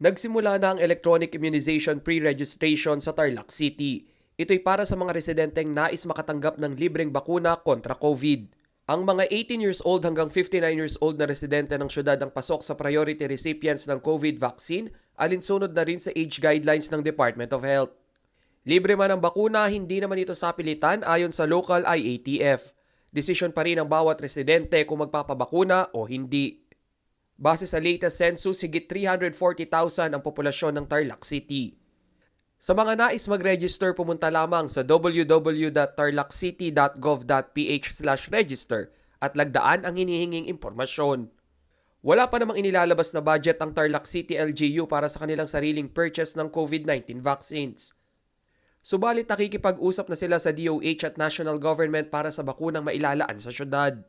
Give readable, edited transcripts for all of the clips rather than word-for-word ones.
Nagsimula na ang electronic immunization pre-registration sa Tarlac City. Ito'y para sa mga residenteng nais makatanggap ng libreng bakuna kontra COVID. Ang mga 18 years old hanggang 59 years old na residente ng syudad ang pasok sa priority recipients ng COVID vaccine, alinsunod na rin sa age guidelines ng Department of Health. Libre man ang bakuna, hindi naman ito sapilitan ayon sa local IATF. Desisyon pa rin ng bawat residente kung magpapabakuna o hindi. Base sa latest census, higit 340,000 ang populasyon ng Tarlac City. Sa mga nais mag-register, pumunta lamang sa www.tarlaccity.gov.ph/register at lagdaan ang hinihinging impormasyon. Wala pa namang inilalabas na budget ang Tarlac City LGU para sa kanilang sariling purchase ng COVID-19 vaccines. Subalit nakikipag-usap na sila sa DOH at national government para sa bakunang mailalaan sa syudad.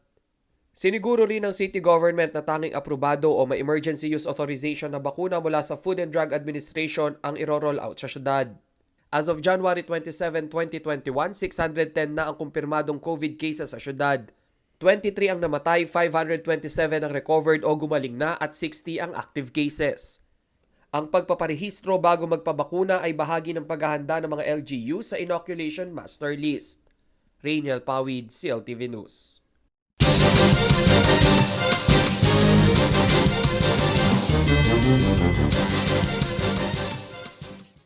Siniguro rin ng city government na tanging aprobado o may emergency use authorization na bakuna mula sa Food and Drug Administration ang iro-roll out sa syudad. As of January 27, 2021, 610 na ang kumpirmadong COVID cases sa syudad. 23 ang namatay, 527 ang recovered o gumaling na at 60 ang active cases. Ang pagpaparehistro bago magpabakuna ay bahagi ng paghahanda ng mga LGU sa inoculation master list. Rainiel Pawid, CLTV News.